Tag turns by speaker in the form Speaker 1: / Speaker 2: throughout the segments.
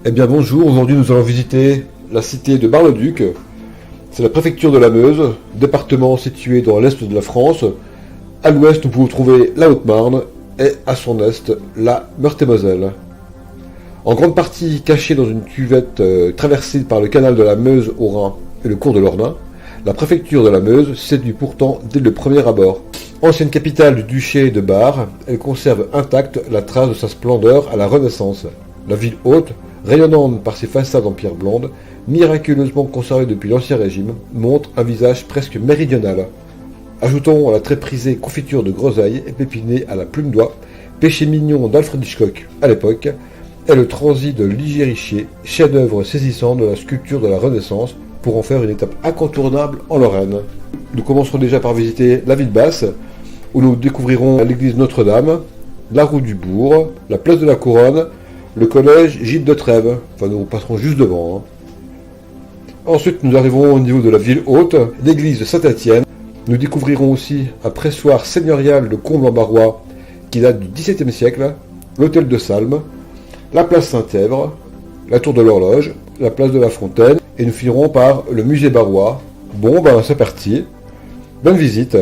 Speaker 1: Eh bien bonjour, aujourd'hui nous allons visiter la cité de Bar-le-Duc. C'est la préfecture de la Meuse, département situé dans l'est de la France. À l'ouest nous pouvons trouver la Haute-Marne et à son est la Meurthe-et-Moselle. En grande partie cachée dans une cuvette traversée par le canal de la Meuse au Rhin et le cours de l'Ornain, la préfecture de la Meuse séduit pourtant dès le premier abord. Ancienne capitale du duché de Bar, elle conserve intacte la trace de sa splendeur à la Renaissance. La ville haute, rayonnante par ses façades en pierre blonde, miraculeusement conservée depuis l'Ancien Régime, montre un visage presque méridional. Ajoutons à la très prisée confiture de groseille épinée à la plume d'oie, péché mignon d'Alfred Hitchcock à l'époque, et le transit de Ligier Richier, chef-d'œuvre saisissant de la sculpture de la Renaissance, pour en faire une étape incontournable en Lorraine. Nous commencerons déjà par visiter la ville basse, où nous découvrirons l'église Notre-Dame, la roue du Bourg, la place de la Couronne, le collège Gilles de Trèves. Enfin, nous passerons juste devant. Ensuite, nous arriverons au niveau de la ville haute, l'église de Saint-Étienne. Nous découvrirons aussi un pressoir seigneurial de Combles-en-Barrois, qui date du XVIIe siècle, l'hôtel de Salmes, la place Saint-Èvre, la tour de l'horloge, la place de la Fontaine, et nous finirons par le musée barrois. Bon, ben c'est parti. Bonne visite.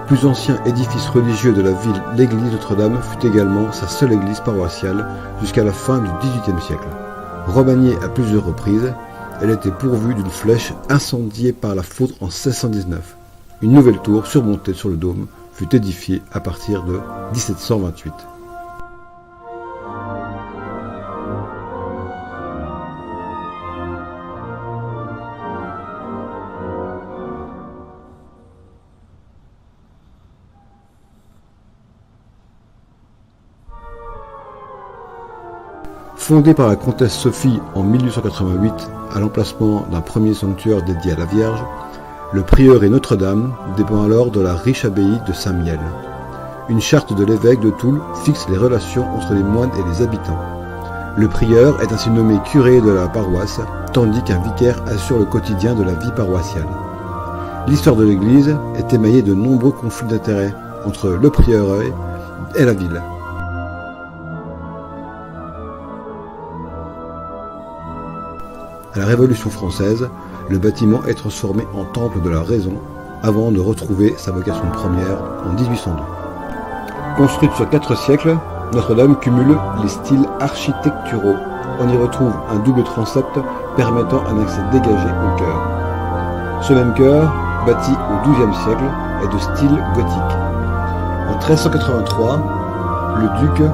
Speaker 1: Plus ancien édifice religieux de la ville, l'église Notre-Dame fut également sa seule église paroissiale jusqu'à la fin du XVIIIe siècle. Remaniée à plusieurs reprises, elle était pourvue d'une flèche incendiée par la foudre en 1619. Une nouvelle tour surmontée sur le dôme fut édifiée à partir de 1728. Fondée par la comtesse Sophie en 1888 à l'emplacement d'un premier sanctuaire dédié à la Vierge, le prieuré Notre-Dame dépend alors de la riche abbaye de Saint-Miel. Une charte de l'évêque de Toul fixe les relations entre les moines et les habitants. Le prieur est ainsi nommé curé de la paroisse, tandis qu'un vicaire assure le quotidien de la vie paroissiale. L'histoire de l'église est émaillée de nombreux conflits d'intérêts entre le prieuré et la ville. À la Révolution française, le bâtiment est transformé en temple de la raison avant de retrouver sa vocation première en 1802. Construite sur 4 siècles, Notre-Dame cumule les styles architecturaux. On y retrouve un double transept permettant un accès dégagé au chœur. Ce même chœur, bâti au XIIe siècle, est de style gothique. En 1383, le duc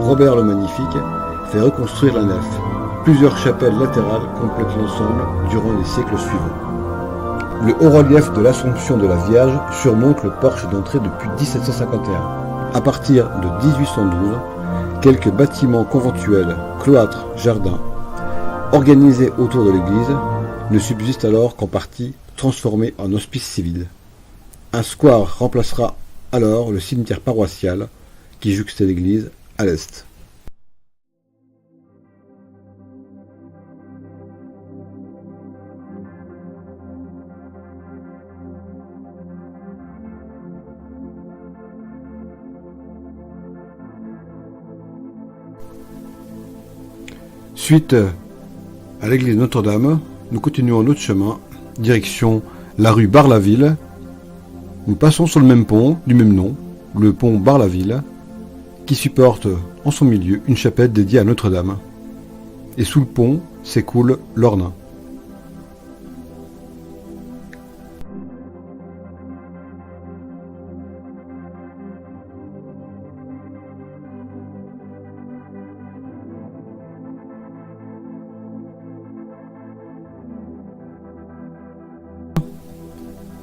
Speaker 1: Robert le Magnifique fait reconstruire la nef. Plusieurs chapelles latérales complètent l'ensemble durant les siècles suivants. Le haut-relief de l'Assomption de la Vierge surmonte le porche d'entrée depuis 1751. À partir de 1812, quelques bâtiments conventuels, cloîtres, jardins, organisés autour de l'église, ne subsistent alors qu'en partie transformés en hospice civil. Un square remplacera alors le cimetière paroissial qui jouxtait l'église à l'est. Suite à l'église Notre-Dame, nous continuons notre chemin, direction la rue Bar-la-Ville. Nous passons sur le même pont, du même nom, le pont Bar-la-Ville, qui supporte en son milieu une chapelle dédiée à Notre-Dame. Et sous le pont s'écoule l'Ornain.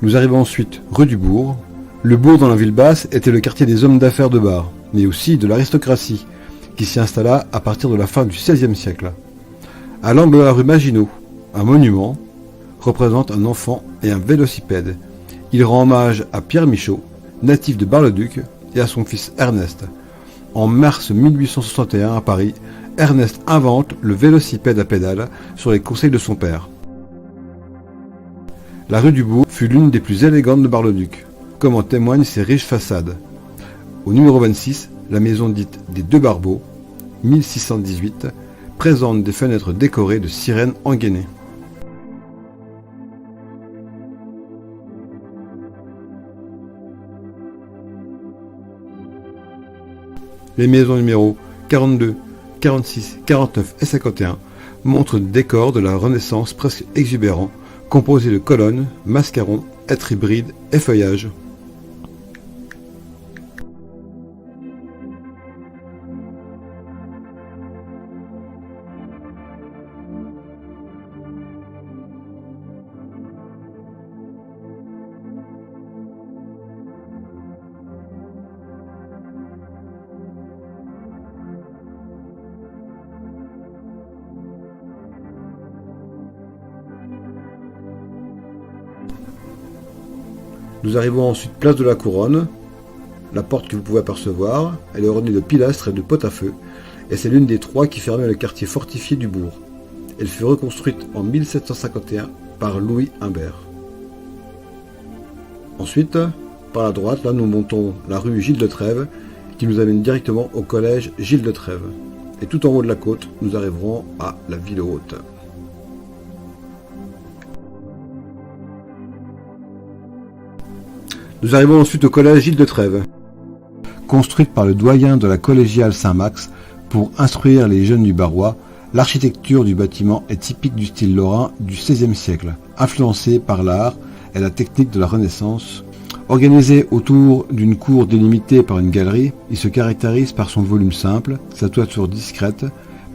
Speaker 1: Nous arrivons ensuite rue du Bourg. Le bourg dans la ville basse était le quartier des hommes d'affaires de Bar, mais aussi de l'aristocratie, qui s'y installa à partir de la fin du XVIe siècle. À l'angle de la rue Maginot, un monument représente un enfant et un vélocipède. Il rend hommage à Pierre Michaud, natif de Bar-le-Duc, et à son fils Ernest. En mars 1861 à Paris, Ernest invente le vélocipède à pédales sur les conseils de son père. La rue du Bourg fut l'une des plus élégantes de Bar-le-Duc, comme en témoignent ses riches façades. Au numéro 26, la maison dite des Deux Barbeaux, 1618, présente des fenêtres décorées de sirènes engainées. Les maisons numéros 42, 46, 49 et 51 montrent des décors de la Renaissance presque exubérants, composés de colonnes, mascarons, êtres hybrides et feuillages. Nous arrivons ensuite place de la Couronne, la porte que vous pouvez apercevoir, elle est ornée de pilastres et de pot-à-feu, et c'est l'une des trois qui fermait le quartier fortifié du bourg. Elle fut reconstruite en 1751 par Louis Humbert. Ensuite, par la droite, là nous montons la rue Gilles de Trèves, qui nous amène directement au collège Gilles de Trèves. Et tout en haut de la côte, nous arriverons à la ville haute. Nous arrivons ensuite au collège Gilles de Trèves. Construite par le doyen de la collégiale Saint-Max pour instruire les jeunes du Barrois, l'architecture du bâtiment est typique du style lorrain du XVIe siècle, influencée par l'art et la technique de la Renaissance. Organisé autour d'une cour délimitée par une galerie, il se caractérise par son volume simple, sa toiture discrète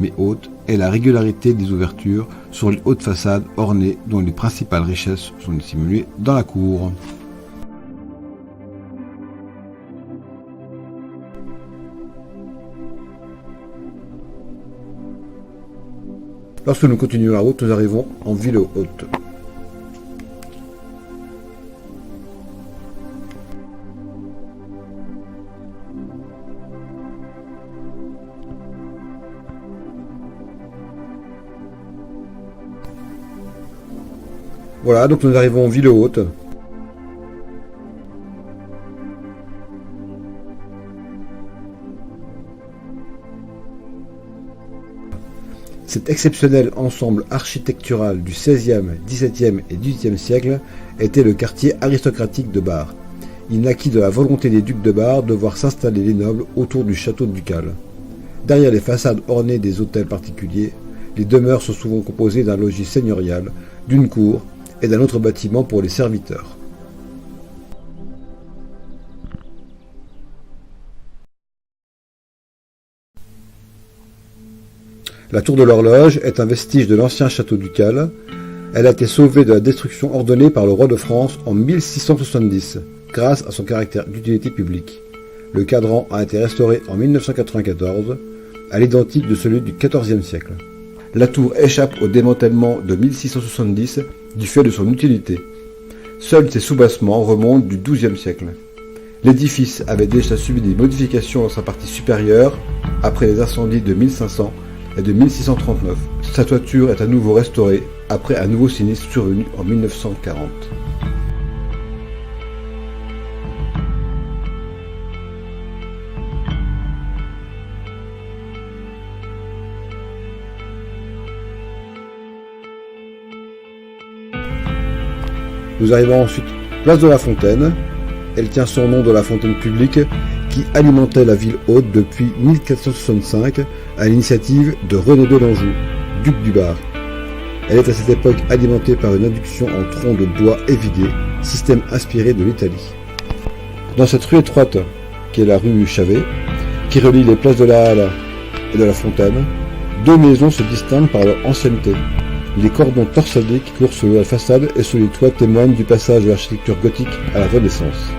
Speaker 1: mais haute et la régularité des ouvertures sur les hautes façades ornées dont les principales richesses sont dissimulées dans la cour. Lorsque nous continuons la route, nous arrivons en ville haute. Voilà, donc nous arrivons en ville haute. Cet exceptionnel ensemble architectural du XVIe, XVIIe et XVIIIe siècle était le quartier aristocratique de Bar. Il naquit de la volonté des ducs de Bar de voir s'installer les nobles autour du château ducal. Derrière les façades ornées des hôtels particuliers, les demeures sont souvent composées d'un logis seigneurial, d'une cour et d'un autre bâtiment pour les serviteurs. La tour de l'horloge est un vestige de l'ancien château ducal. Elle a été sauvée de la destruction ordonnée par le roi de France en 1670, grâce à son caractère d'utilité publique. Le cadran a été restauré en 1994, à l'identique de celui du XIVe siècle. La tour échappe au démantèlement de 1670 du fait de son utilité. Seuls ses soubassements remontent du XIIe siècle. L'édifice avait déjà subi des modifications dans sa partie supérieure après les incendies de 1500 et de 1639. Sa toiture est à nouveau restaurée après un nouveau sinistre survenu en 1940. Nous arrivons ensuite place de la Fontaine. Elle tient son nom de la fontaine publique qui alimentait la ville haute depuis 1465 à l'initiative de René de l'Anjou, duc du Bar. Elle est à cette époque alimentée par une induction en troncs de bois évidés, système inspiré de l'Italie. Dans cette rue étroite, qui est la rue Chavet, qui relie les places de la Halle et de la Fontaine, deux maisons se distinguent par leur ancienneté. Les cordons torsadés qui courent sur la façade et sur les toits témoignent du passage de l'architecture gothique à la Renaissance.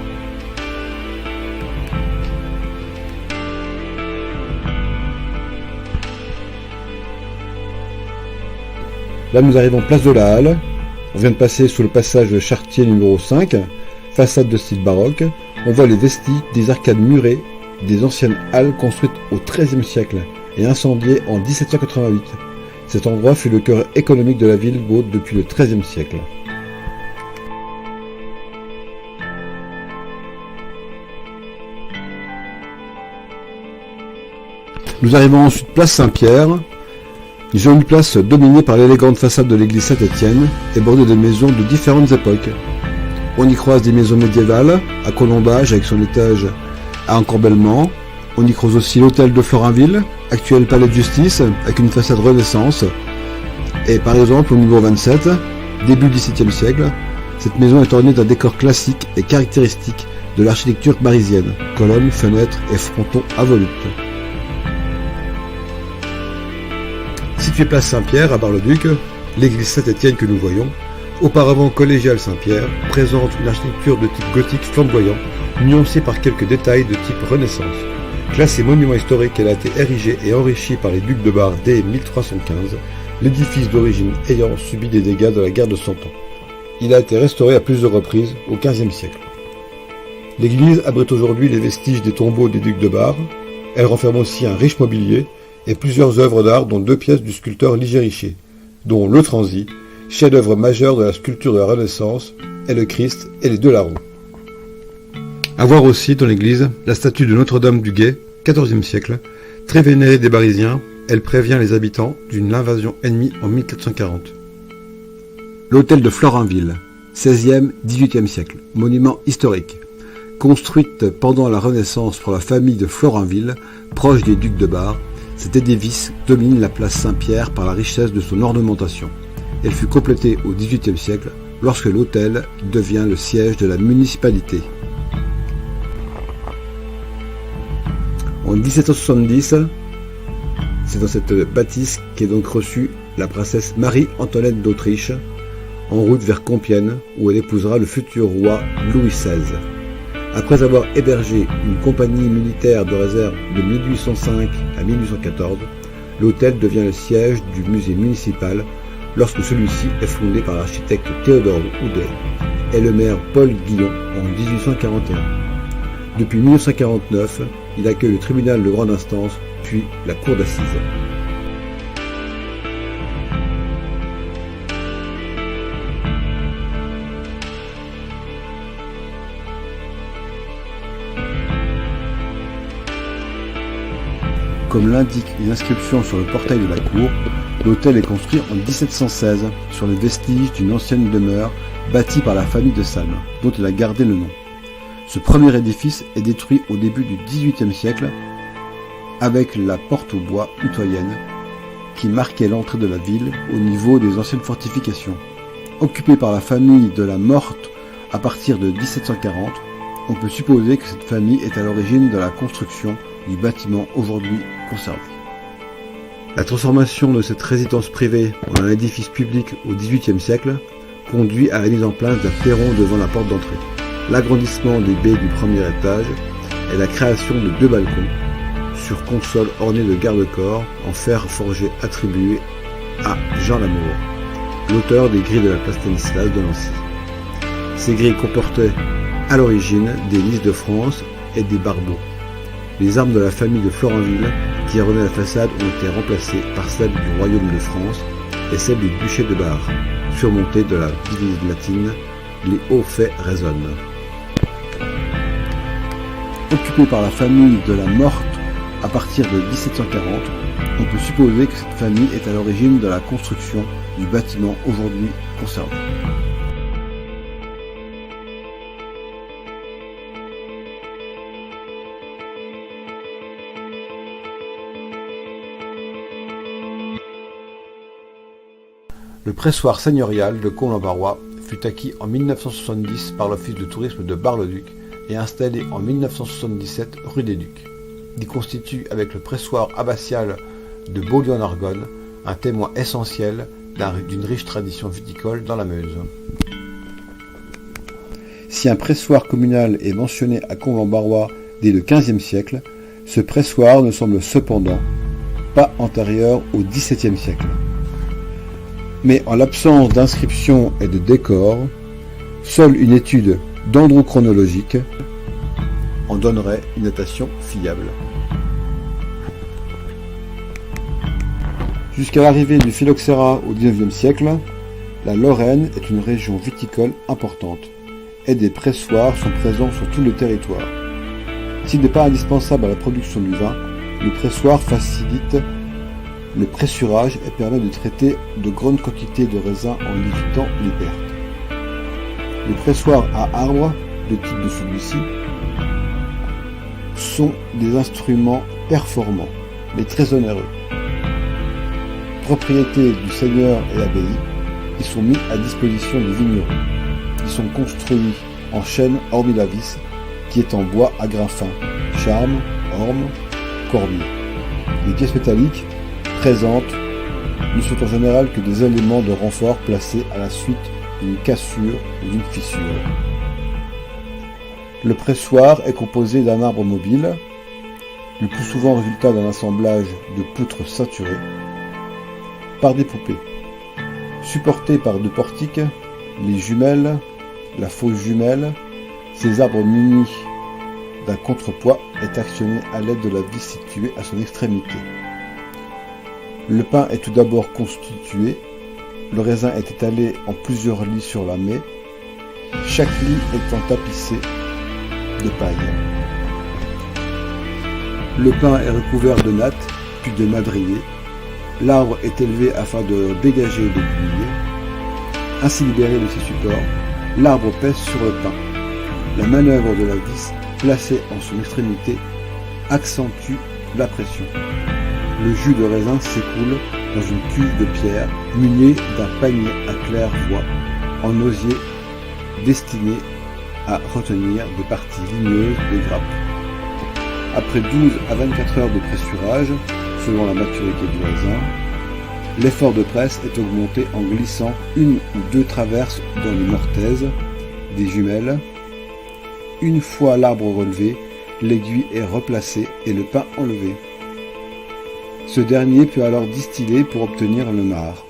Speaker 1: Là nous arrivons place de la Halle, on vient de passer sous le passage de Chartier numéro 5, façade de style baroque, on voit les vestiges des arcades murées des anciennes halles construites au XIIIe siècle. et incendié en 1788. Cet endroit fut le cœur économique de la ville vaude depuis le XIIIe siècle. Nous arrivons ensuite place Saint-Pierre, une jolie place dominée par l'élégante façade de l'église Saint-Étienne et bordée de maisons de différentes époques. On y croise des maisons médiévales, à colombage avec son étage à encorbellement. On y croise aussi l'hôtel de Florinville, actuel palais de justice, avec une façade Renaissance. Et par exemple, au niveau 27, début XVIIe siècle, cette maison est ornée d'un décor classique et caractéristique de l'architecture parisienne, colonnes, fenêtres et frontons à volutes. Située place Saint-Pierre à Bar-le-Duc, l'église Saint-Étienne que nous voyons, auparavant collégiale Saint-Pierre, présente une architecture de type gothique flamboyant, nuancée par quelques détails de type Renaissance. Classé monument historique, elle a été érigée et enrichie par les ducs de Bar dès 1315, l'édifice d'origine ayant subi des dégâts de la guerre de 100 ans. Il a été restauré à plusieurs reprises au XVe siècle. L'église abrite aujourd'hui les vestiges des tombeaux des ducs de Bar. Elle renferme aussi un riche mobilier et plusieurs œuvres d'art, dont 2 pièces du sculpteur Ligier Richer, dont le Transi, chef-d'œuvre majeur de la sculpture de la Renaissance, et le Christ et les 2 larrons. À voir aussi dans l'église la statue de Notre-Dame du Guet, XIVe siècle, très vénérée des Barisiens. Elle prévient les habitants d'une invasion ennemie en 1440. L'hôtel de Florinville, 16e, 18e siècle, monument historique. Construite pendant la Renaissance pour la famille de Florinville, proche des ducs de Bar, cet édifice domine la place Saint-Pierre par la richesse de son ornementation. Elle fut complétée au XVIIIe siècle, lorsque l'hôtel devient le siège de la municipalité. En 1770, c'est dans cette bâtisse qu'est donc reçue la princesse Marie-Antoinette d'Autriche, en route vers Compiègne, où elle épousera le futur roi Louis XVI. Après avoir hébergé une compagnie militaire de réserve de 1805 à 1814, l'hôtel devient le siège du musée municipal lorsque celui-ci est fondé par l'architecte Théodore Houdet et le maire Paul Guillon en 1841. Depuis 1949, il accueille le tribunal de grande instance, puis la cour d'assises. Comme l'indique une inscription sur le portail de la cour, l'hôtel est construit en 1716 sur les vestiges d'une ancienne demeure bâtie par la famille de Salm, dont il a gardé le nom. Ce premier édifice est détruit au début du XVIIIe siècle avec la porte au bois mitoyenne qui marquait l'entrée de la ville au niveau des anciennes fortifications. Occupé par la famille de la Morte à partir de 1740, on peut supposer que cette famille est à l'origine de la construction du bâtiment aujourd'hui conservé. La transformation de cette résidence privée en un édifice public au XVIIIe siècle conduit à la mise en place d'un perron devant la porte d'entrée, l'agrandissement des baies du premier étage et la création de 2 balcons sur console ornée de garde-corps en fer forgé attribués à Jean Lamour, l'auteur des grilles de la place Stanislas de Nancy. Ces grilles comportaient à l'origine des lys de France et des barbeaux. Les armes de la famille de Florinville qui ornaient la façade ont été remplacées par celles du royaume de France et celles du duché de Bar, surmontées de la devise latine « Les hauts faits résonnent ». Occupée par la famille de la Morte à partir de 1740, on peut supposer que cette famille est à l'origine de la construction du bâtiment aujourd'hui conservé. Le pressoir seigneurial de Combles-en-Barrois fut acquis en 1970 par l'Office de tourisme de Bar-le-Duc et installé en 1977 rue des Ducs. Il constitue avec le pressoir abbatial de Beaulieu-en-Argonne un témoin essentiel d'une riche tradition viticole dans la Meuse. Si un pressoir communal est mentionné à Combles-en-Barrois dès le XVe siècle, ce pressoir ne semble cependant pas antérieur au XVIIe siècle. Mais en l'absence d'inscription et de décor, seule une étude dendrochronologique en donnerait une datation fiable. Jusqu'à l'arrivée du phylloxéra au XIXe siècle, la Lorraine est une région viticole importante et des pressoirs sont présents sur tout le territoire. S'il n'est pas indispensable à la production du vin, le pressoir facilite le pressurage et permet de traiter de grandes quantités de raisins en évitant les pertes. Les pressoirs à arbre, de type de celui-ci, sont des instruments performants, mais très onéreux. Propriété du seigneur et abbaye, ils sont mis à disposition des vignerons. Ils sont construits en chêne hormis la vis, qui est en bois à grains fins, charme, orme, corbier. Les pièces métalliques présentes ne sont en général que des éléments de renfort placés à la suite d'une cassure ou d'une fissure. Le pressoir est composé d'un arbre mobile, le plus souvent résultat d'un assemblage de poutres saturées, par des poupées. Supportés par deux portiques, les jumelles, la fausse jumelle, ces arbres munis d'un contrepoids est actionné à l'aide de la vis située à son extrémité. Le pain est tout d'abord constitué, le raisin est étalé en plusieurs lits sur la maie, chaque lit étant tapissé de paille. Le pain est recouvert de nattes, puis de madriers. L'arbre est élevé afin de dégager le bouillier. Ainsi libéré de ses supports, l'arbre pèse sur le pain. La manœuvre de la vis placée en son extrémité accentue la pression. Le jus de raisin s'écoule dans une cuve de pierre munie d'un panier à claire-voie en osier destiné à retenir des parties ligneuses des grappes. Après 12 à 24 heures de pressurage, selon la maturité du raisin, l'effort de presse est augmenté en glissant une ou deux traverses dans les mortaises des jumelles. Une fois l'arbre relevé, l'aiguille est replacée et le pain enlevé. Ce dernier peut alors distiller pour obtenir le marc.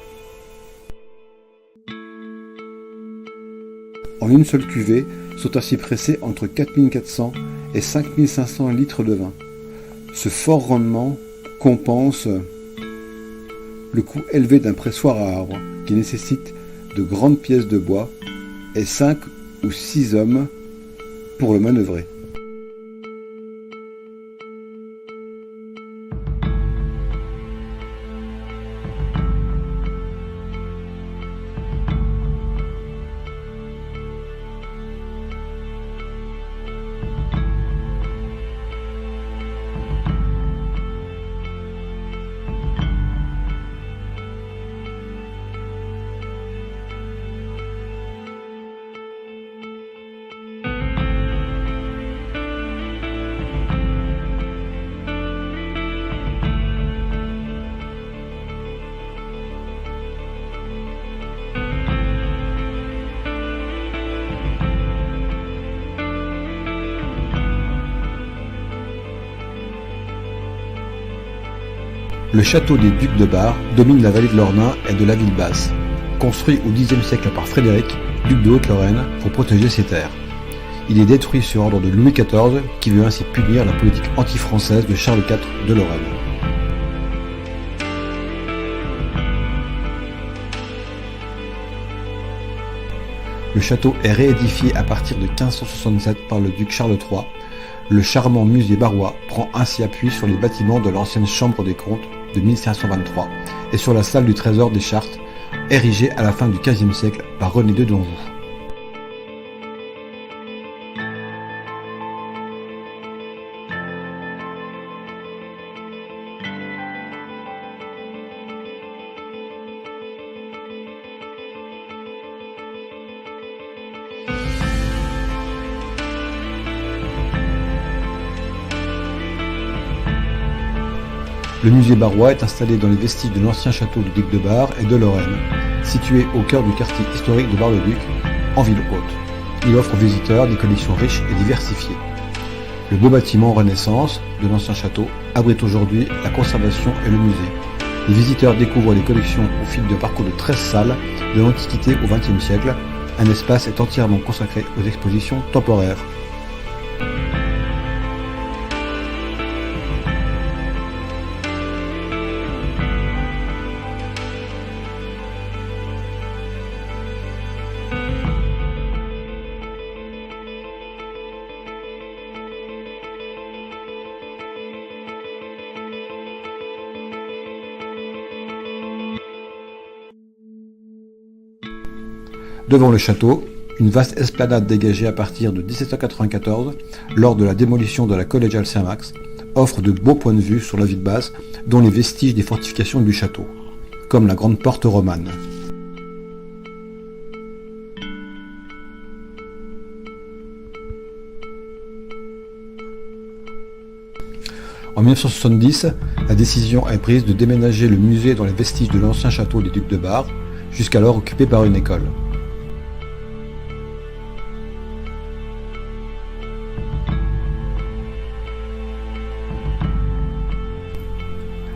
Speaker 1: En une seule cuvée sont ainsi pressés entre 4400 et 5500 litres de vin. Ce fort rendement compense le coût élevé d'un pressoir à arbre qui nécessite de grandes pièces de bois et 5 ou 6 hommes pour le manœuvrer. Le château des Ducs de Bar domine la vallée de l'Ornain et de la ville basse, construit au Xe siècle par Frédéric, duc de Haute-Lorraine, pour protéger ses terres. Il est détruit sur ordre de Louis XIV, qui veut ainsi punir la politique anti-française de Charles IV de Lorraine. Le château est réédifié à partir de 1567 par le duc Charles III. Le charmant musée barrois prend ainsi appui sur les bâtiments de l'ancienne chambre des comptes de 1523 et sur la salle du trésor des Chartes, érigée à la fin du XVe siècle par René de Donjou. Le musée barrois est installé dans les vestiges de l'ancien château du duc de Bar et de Lorraine, situé au cœur du quartier historique de Bar-le-Duc, en ville haute. Il offre aux visiteurs des collections riches et diversifiées. Le beau bâtiment Renaissance de l'ancien château abrite aujourd'hui la conservation et le musée. Les visiteurs découvrent les collections au fil d'un parcours de 13 salles de l'Antiquité au XXe siècle. Un espace est entièrement consacré aux expositions temporaires. Devant le château, une vaste esplanade dégagée à partir de 1794, lors de la démolition de la collégiale Saint-Max, offre de beaux points de vue sur la ville basse, dont les vestiges des fortifications du château, comme la grande porte romane. En 1970, la décision est prise de déménager le musée dans les vestiges de l'ancien château des Ducs de Bar, jusqu'alors occupé par une école.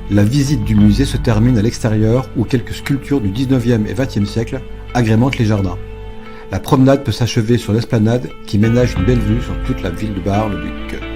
Speaker 1: La visite du musée se termine à l'extérieur où quelques sculptures du 19e et 20e siècle agrémentent les jardins. La promenade peut s'achever sur l'esplanade qui ménage une belle vue sur toute la ville de Bar-le-Duc.